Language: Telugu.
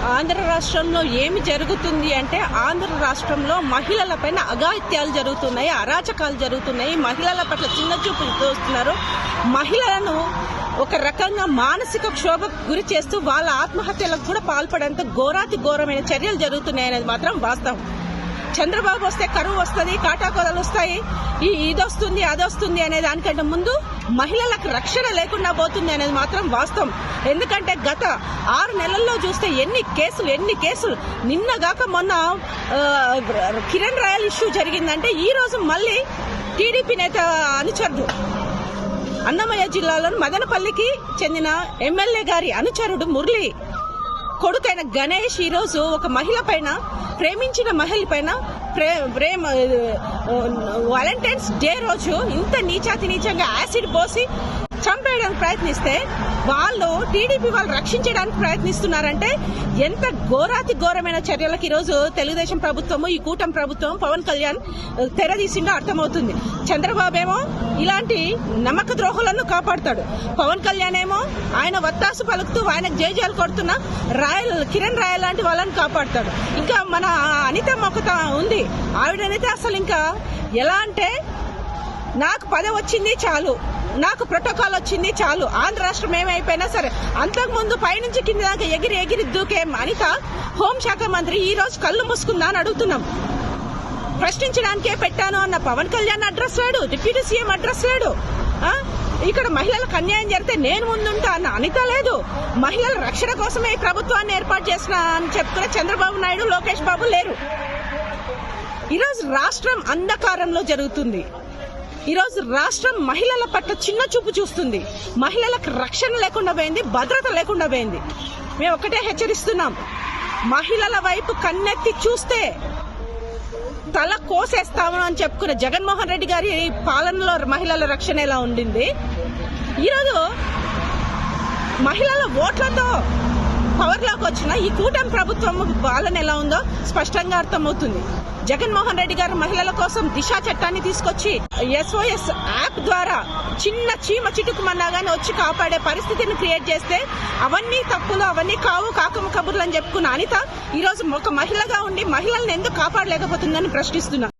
ఆంధ్ర రాష్ట్రంలో ఏమి జరుగుతుంది అంటే ఆంధ్ర రాష్ట్రంలో మహిళలపైన అఘాయిత్యాలు జరుగుతున్నాయి, అరాచకాలు జరుగుతున్నాయి. మహిళల పట్ల చిన్న చూపు చూస్తున్నారు. మహిళలను ఒక రకంగా మానసిక క్షోభకు గురి చేస్తూ వాళ్ళ ఆత్మహత్యలకు కూడా పాల్పడేంత ఘోరాతి ఘోరమైన చర్యలు జరుగుతున్నాయనేది మాత్రం వాస్తవం. చంద్రబాబు వస్తే కరువు వస్తుంది, కాటాకోదలు వస్తాయి, ఇది వస్తుంది అది వస్తుంది అనే దానికంటే ముందు మహిళలకు రక్షణ లేకుండా పోతుంది అనేది మాత్రం వాస్తవం. ఎందుకంటే గత 6 నెలల్లో చూస్తే ఎన్ని కేసులు నిన్నగాక మొన్న కిరణ్ రాయల్ ఇష్యూ జరిగిందంటే ఈ రోజు మళ్ళీ టీడీపీ నేత అనుచరుడు అన్నమయ్య జిల్లాలోని మదనపల్లికి చెందిన ఎమ్మెల్యే గారి అనుచరుడు మురళి కొడుకైన గణేష్ ఈరోజు ఒక మహిళ పైన, ప్రేమించిన మహిళ పైన వాలంటైన్స్ డే రోజు ఇంత నీచంగా యాసిడ్ పోసి చంపేయడానికి ప్రయత్నిస్తే వాళ్ళు టీడీపీ వాళ్ళు రక్షించడానికి ప్రయత్నిస్తున్నారంటే ఎంత ఘోరాతి ఘోరమైన చర్యలకు ఈరోజు తెలుగుదేశం ప్రభుత్వము, ఈ కూటమి ప్రభుత్వం, పవన్ కళ్యాణ్ తెరదీసిండో అర్థమవుతుంది. చంద్రబాబు ఏమో ఇలాంటి నమ్మక ద్రోహులను కాపాడుతాడు, పవన్ కళ్యాణ్ ఏమో ఆయన వత్తాసు పలుకుతూ ఆయనకు జయజాలు కొడుతున్న కిరణ్ రాయల్ లాంటి వాళ్ళని కాపాడుతాడు. ఇంకా మన అనిత మొక్క ఉంది, ఆవిడనైతే అసలు ఇంకా ఎలా అంటే నాకు పదవి వచ్చింది చాలు, నాకు ప్రోటోకాల్ వచ్చింది చాలు, ఆంధ్ర రాష్ట్రం ఏమైపోయినా సరే, అంతకుముందు పైనుంచి కింద దాకా ఎగిరి దూకే అనిత హోంశాఖ మంత్రి ఈ రోజు కళ్ళు మూసుకుందా అని అడుగుతున్నాం. ప్రశ్నించడానికే పెట్టాను అన్న పవన్ కళ్యాణ్ అడ్రస్ లేడు, డిప్యూటీ సీఎం అడ్రస్ లేడు. ఇక్కడ మహిళలకు అన్యాయం జరిగితే నేను ముందుంటా అన్న అనిత లేదు. మహిళల రక్షణ కోసమే ఈ ప్రభుత్వాన్ని ఏర్పాటు చేసిన అని చెప్తున్న చంద్రబాబు నాయుడు, లోకేష్ బాబు లేరు. ఈరోజు రాష్ట్రం అంధకారంలో జరుగుతుంది. ఈరోజు రాష్ట్రం మహిళల పట్ల చిన్న చూపు చూస్తుంది. మహిళలకు రక్షణ లేకుండా పోయింది, భద్రత లేకుండా పోయింది. మేము ఒకటే హెచ్చరిస్తున్నాం, మహిళల వైపు కన్నెత్తి చూస్తే తల కోసేస్తాము అని చెప్పుకున్న జగన్మోహన్ రెడ్డి గారి పాలనలో మహిళల రక్షణ ఎలా ఉండింది, ఈరోజు మహిళల ఓట్లతో పవర్లోకి వచ్చిన ఈ కూటమి ప్రభుత్వం పాలన ఎలా ఉందో స్పష్టంగా అర్థమవుతుంది. జగన్మోహన్ రెడ్డి గారు మహిళల కోసం దిశ చట్టాన్ని తీసుకొచ్చి SOS యాప్ ద్వారా చిన్న చీమ చిటుకుమన్నా గానీ వచ్చి కాపాడే పరిస్థితిని క్రియేట్ చేస్తే అవన్నీ తప్పులు, అవన్నీ కాకమ్మ కబుర్లు అని చెప్పుకున్న అనిత ఈరోజు ఒక మహిళగా ఉండి మహిళల్ని ఎందుకు కాపాడలేకపోతుందని ప్రశ్నిస్తున్నా.